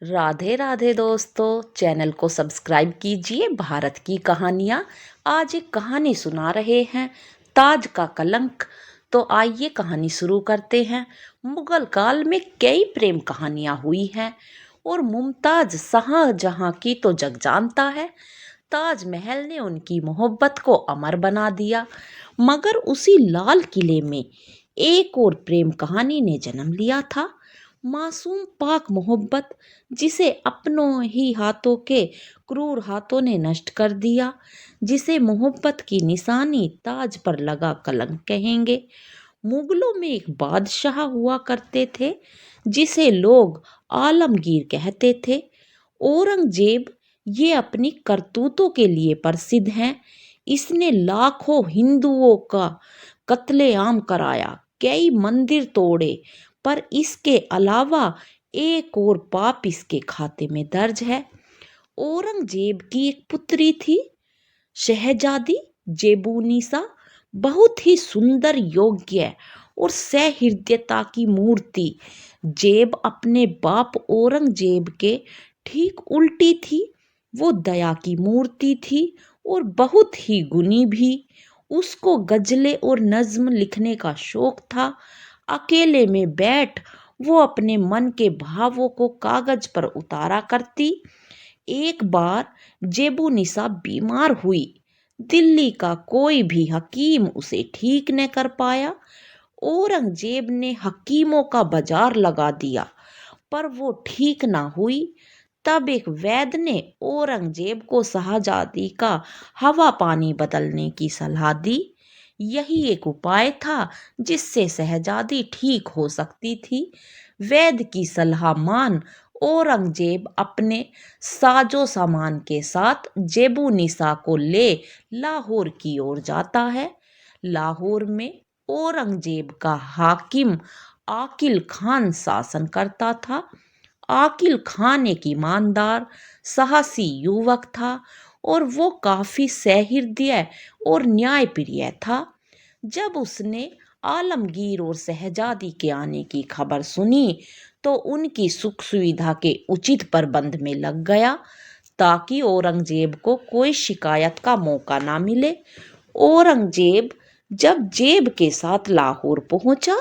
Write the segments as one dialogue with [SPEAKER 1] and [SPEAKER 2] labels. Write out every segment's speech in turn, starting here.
[SPEAKER 1] राधे राधे दोस्तों, चैनल को सब्सक्राइब कीजिए। भारत की कहानियाँ। आज एक कहानी सुना रहे हैं, ताज का कलंक। तो आइए कहानी शुरू करते हैं। मुगल काल में कई प्रेम कहानियाँ हुई हैं और मुमताज शाहजहां की तो जग जानता है। ताजमहल ने उनकी मोहब्बत को अमर बना दिया, मगर उसी लाल किले में एक और प्रेम कहानी ने जन्म लिया था। मासूम पाक मोहब्बत, जिसे अपनों ही हाथों के क्रूर हाथों ने नष्ट कर दिया, जिसे मोहब्बत की निशानी ताज पर लगा कलंक कहेंगे। मुगलों में एक बादशाह हुआ करते थे, जिसे लोग आलमगीर कहते थे। औरंगजेब ये अपनी करतूतों के लिए प्रसिद्ध हैं। इसने लाखों हिंदुओं का कत्लेआम कराया, कई मंदिर तोड़े, पर इसके अलावा एक और पाप इसके खाते में दर्ज है। औरंगजेब की एक पुत्री थी, शहजादी जेबूनिसा, बहुत ही सुंदर, योग्य और सहृदयता की मूर्ति। जेब अपने बाप औरंगजेब के ठीक उल्टी थी। वो दया की मूर्ति थी और बहुत ही गुणी भी। उसको गजलें और नज्म लिखने का शौक था। अकेले में बैठ वो अपने मन के भावों को कागज पर उतारा करती। एक बार जेबूनिसा बीमार हुई। दिल्ली का कोई भी हकीम उसे ठीक न कर पाया। औरंगजेब ने हकीमों का बाजार लगा दिया, पर वो ठीक ना हुई। तब एक वैद्य ने औरंगजेब को शहजादी का हवा पानी बदलने की सलाह दी। यही एक उपाय था जिससे शहजादी ठीक हो सकती थी। वैद्य की सलाह मान औरंगजेब अपने साजो सामान के साथ जेबू निसा को ले लाहौर की ओर जाता है। लाहौर में औरंगजेब का हाकिम आकिल खान शासन करता था। आकिल खान एक ईमानदार, साहसी युवक था और वो काफी सहृदय और न्यायप्रिय था। जब उसने आलमगीर और शहजादी के आने की खबर सुनी, तो उनकी सुख सुविधा के उचित प्रबंध में लग गया, ताकि औरंगजेब को कोई शिकायत का मौका ना मिले। औरंगजेब जब जेब के साथ लाहौर पहुंचा,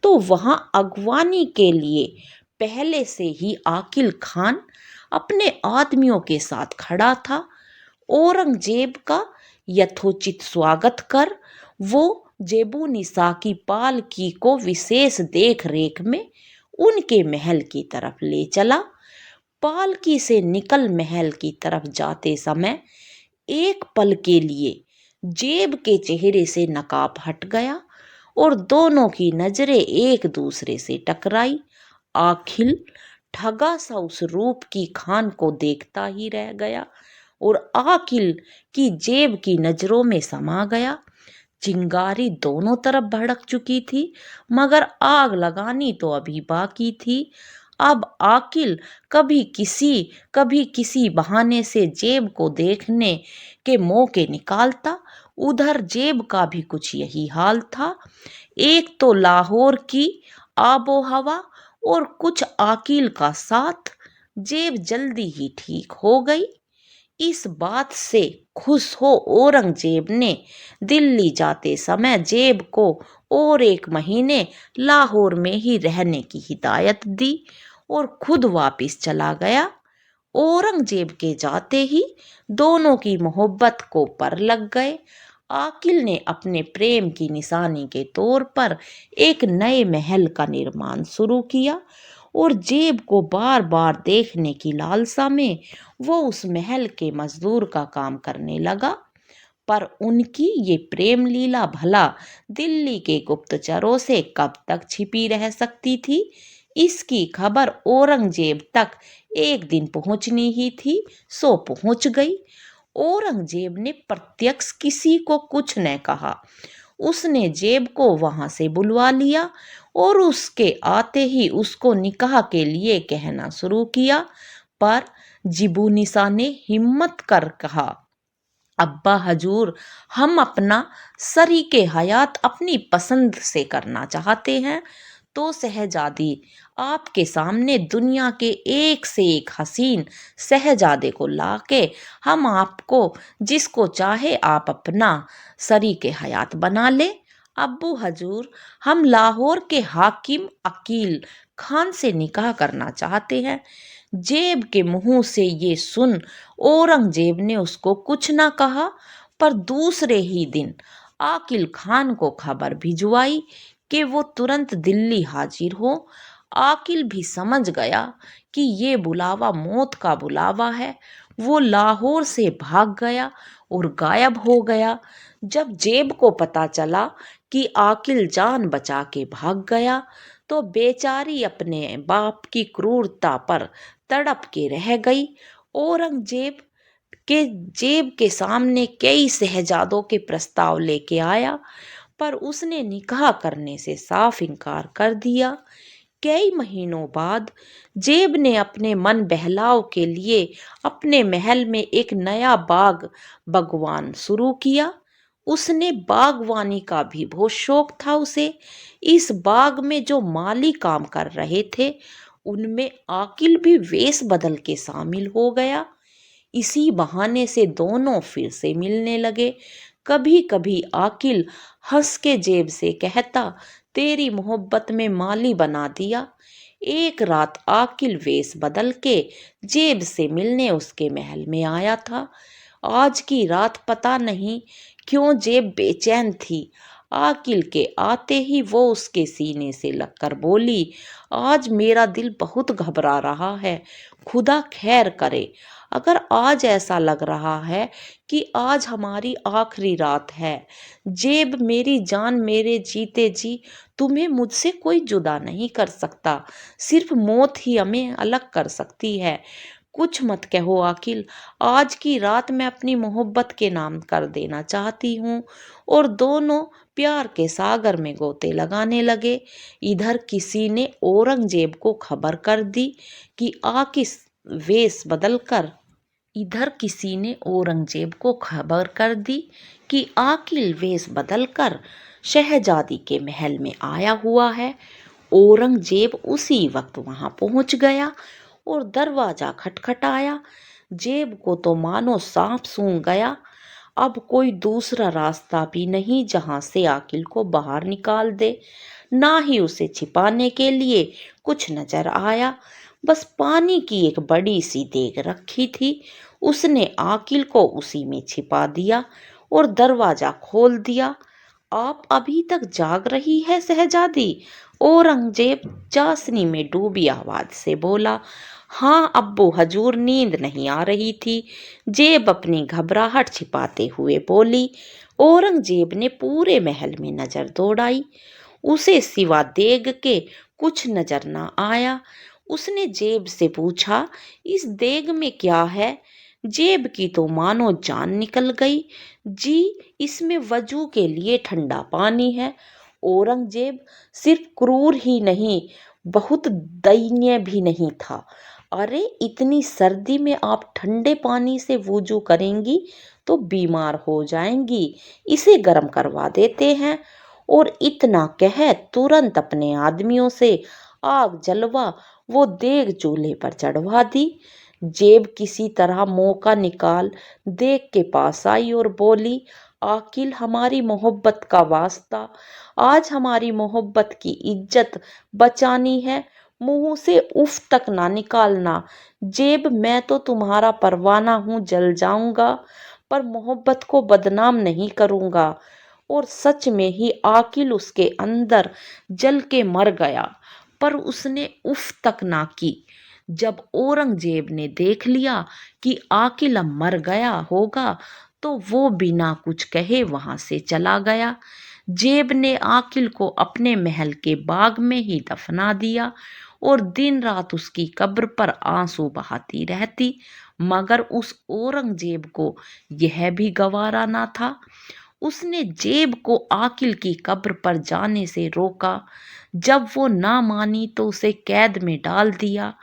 [SPEAKER 1] तो वहां अगवानी के लिए पहले से ही आकिल खान अपने आदमियों के साथ खड़ा था। औरंगजेब का यथोचित स्वागत कर वो जेबू निसा की पालकी को विशेष देख रेख में उनके महल की तरफ ले चला। पालकी से निकल महल की तरफ जाते समय एक पल के लिए जेब के चेहरे से नकाब हट गया और दोनों की नजरें एक दूसरे से टकराई। आखिल ठगा सा उस रूप की खान को देखता ही रह गया और आकिल की जेब की नजरों में समा गया। चिंगारी दोनों तरफ भड़क चुकी थी, मगर आग लगानी तो अभी बाकी थी। अब आकिल कभी किसी बहाने से जेब को देखने के मौके निकालता। उधर जेब का भी कुछ यही हाल था। एक तो लाहौर की आबो हवा और कुछ आकिल का साथ, जेब जल्दी ही ठीक हो गई। इस बात से खुश हो औरंगजेब ने दिल्ली जाते समय जेब को और एक महीने लाहौर में ही रहने की हिदायत दी और खुद वापिस चला गया। औरंगजेब के जाते ही दोनों की मोहब्बत को पर लग गए। आकिल ने अपने प्रेम की निशानी के तौर पर एक नए महल का निर्माण शुरू किया और जेब को बार बार देखने की लालसा में वो उस महल के मजदूर का काम करने लगा। पर उनकी ये प्रेम लीला भला दिल्ली के गुप्तचरों से कब तक छिपी रह सकती थी। इसकी खबर औरंगजेब तक एक दिन पहुंचनी ही थी, सो पहुंच गई। औरंगजेब ने प्रत्यक्ष किसी को कुछ न कहा। उसने जेब को वहां से बुलवा लिया और उसके आते ही उसको निकाह के लिए कहना शुरू किया। पर जिबूनिसा ने हिम्मत कर कहा, अब्बा हजूर, हम अपना शरीके हयात अपनी पसंद से करना चाहते हैं। तो शहजादी आपके सामने दुनिया के एक से एक हसीन शहजादे को लाके हम आपको जिसको चाहे आप अपना शरीके हयात बना ले। अब्बू हजूर, हम लाहौर के हाकिम अकील खान से निकाह करना चाहते हैं। जेब के मुंह से ये सुन औरंगजेब ने उसको कुछ ना कहा, पर दूसरे ही दिन आकिल खान को खबर भिजवाई कि वो तुरंत दिल्ली हाजिर हो। आकिल भी समझ गया कि ये बुलावा मौत का बुलावा है। वो लाहौर से भाग गया और गायब हो गया। जब जेब को पता चला कि आकिल जान बचा के भाग गया, तो बेचारी अपने बाप की क्रूरता पर तड़प के रह गई। औरंगजेब के जेब के सामने कई शहजादों के प्रस्ताव लेके आया, पर उसने निकाह करने से साफ इनकार कर दिया। कई महीनों बाद जेब ने अपने मन बहलाव के लिए अपने महल में एक नया बाग बागवान शुरू किया। उसने बागवानी का भी बहुत शौक था उसे। इस बाग में जो माली काम कर रहे थे, उनमें आकिल भी वेश बदल के शामिल हो गया। इसी बहाने से दोनों फिर से मिलने लगे। कभी कभी आकिल हंस के जेब से कहता, तेरी मोहब्बत में माली बना दिया। एक रात आकिल वेश बदल के जेब से मिलने उसके महल में आया था। आज की रात पता नहीं क्यों जेब बेचैन थी। आकिल के आते ही वो उसके सीने से लगकर बोली, आज मेरा दिल बहुत घबरा रहा है। खुदा खैर करे। अगर आज ऐसा लग रहा है कि आज हमारी आखिरी रात है। जेब मेरी जान, मेरे जीते जी तुम्हें मुझसे कोई जुदा नहीं कर सकता। सिर्फ मौत ही हमें अलग कर सकती है। कुछ मत कहो आकिल, आज की रात मैं अपनी मोहब्बत के नाम कर देना चाहती हूँ। और दोनों प्यार के सागर में गोते लगाने लगे। इधर किसी ने औरंगजेब को खबर कर दी कि आकिल वेश बदलकर इधर किसी ने औरंगजेब को खबर कर दी कि आकिल वेश बदलकर शहजादी के महल में आया हुआ है। औरंगजेब उसी वक्त वहां पहुंच गया और दरवाजा खटखटाया। जेब को तो मानो सांप सूंघ गया। अब कोई दूसरा रास्ता भी नहीं जहां से आकिल को बाहर निकाल दे। ना ही उसे छिपाने के लिए कुछ नजर आया। बस पानी की एक बड़ी सी देग रखी थी। उसने आकिल को उसी में छिपा दिया और दरवाजा खोल दिया। आप अभी तक जाग रही है शहजादी? औरंगजेब चाशनी में डूबी आवाज से बोला। हाँ अब्बू हजूर, नींद नहीं आ रही थी, जेब अपनी घबराहट छिपाते हुए बोली। औरंगजेब ने पूरे महल में नजर दौड़ाई। उसे सिवा देग के कुछ नजर न आया। उसने जेब से पूछा, इस देग में क्या है? जेब की तो मानो जान निकल गई। जी, इसमें वजू के लिए ठंडा पानी है। औरंगजेब सिर्फ क्रूर ही नहीं, बहुत दयनीय भी नहीं था। अरे, इतनी सर्दी में आप ठंडे पानी से वुजू करेंगी तो बीमार हो जाएंगी। इसे गर्म करवा देते हैं। और इतना कह तुरंत अपने आदमियों से आग जलवा वो देग चूल्हे पर चढ़वा दी। जेब किसी तरह मौका निकाल देग के पास आई और बोली, आकिल, हमारी मोहब्बत का वास्ता, आज हमारी मोहब्बत की इज्जत बचानी है। मुंह से उफ तक ना निकालना। जेब, मैं तो तुम्हारा परवाना हूँ, जल जाऊंगा, पर मोहब्बत को बदनाम नहीं करूंगा। और सच में ही आकिल उसके अंदर जल के मर गया, पर उसने उफ तक ना की। जब औरंगजेब ने देख लिया कि आकिल अब मर गया होगा, तो वो बिना कुछ कहे वहां से चला गया। जेब ने आकिल को अपने महल के बाग में ही दफना दिया और दिन रात उसकी कब्र पर आंसू बहाती रहती। मगर उस औरंगजेब को यह भी गवारा ना था। उसने जेब को आकिल की कब्र पर जाने से रोका। जब वो ना मानी तो उसे कैद में डाल दिया।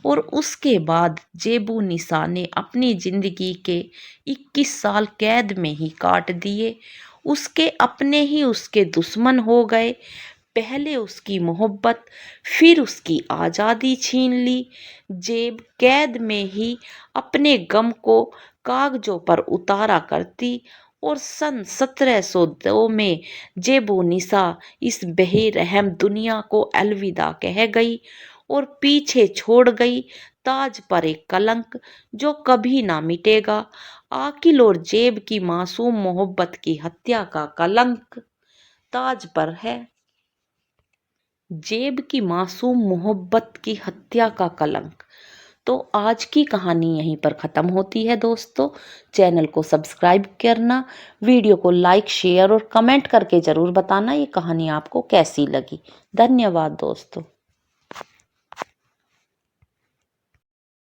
[SPEAKER 1] और उसके बाद जेबू निसा ने अपनी जिंदगी के 21 साल कैद में ही काट दिए। उसके अपने ही उसके दुश्मन हो गए। पहले उसकी मोहब्बत, फिर उसकी आज़ादी छीन ली। जेब कैद में ही अपने गम को कागजों पर उतारा करती और सन 1702 में जेबोनिसा इस बेरहम दुनिया को अलविदा कह गई और पीछे छोड़ गई ताज पर एक कलंक जो कभी ना मिटेगा। आकिल और जेब की मासूम मोहब्बत की हत्या का कलंक ताज पर है। जेब की मासूम मोहब्बत की हत्या का कलंक। तो आज की कहानी यहीं पर ख़त्म होती है दोस्तों। चैनल को सब्सक्राइब करना, वीडियो को लाइक, शेयर और कमेंट करके ज़रूर बताना ये कहानी आपको कैसी लगी। धन्यवाद दोस्तों।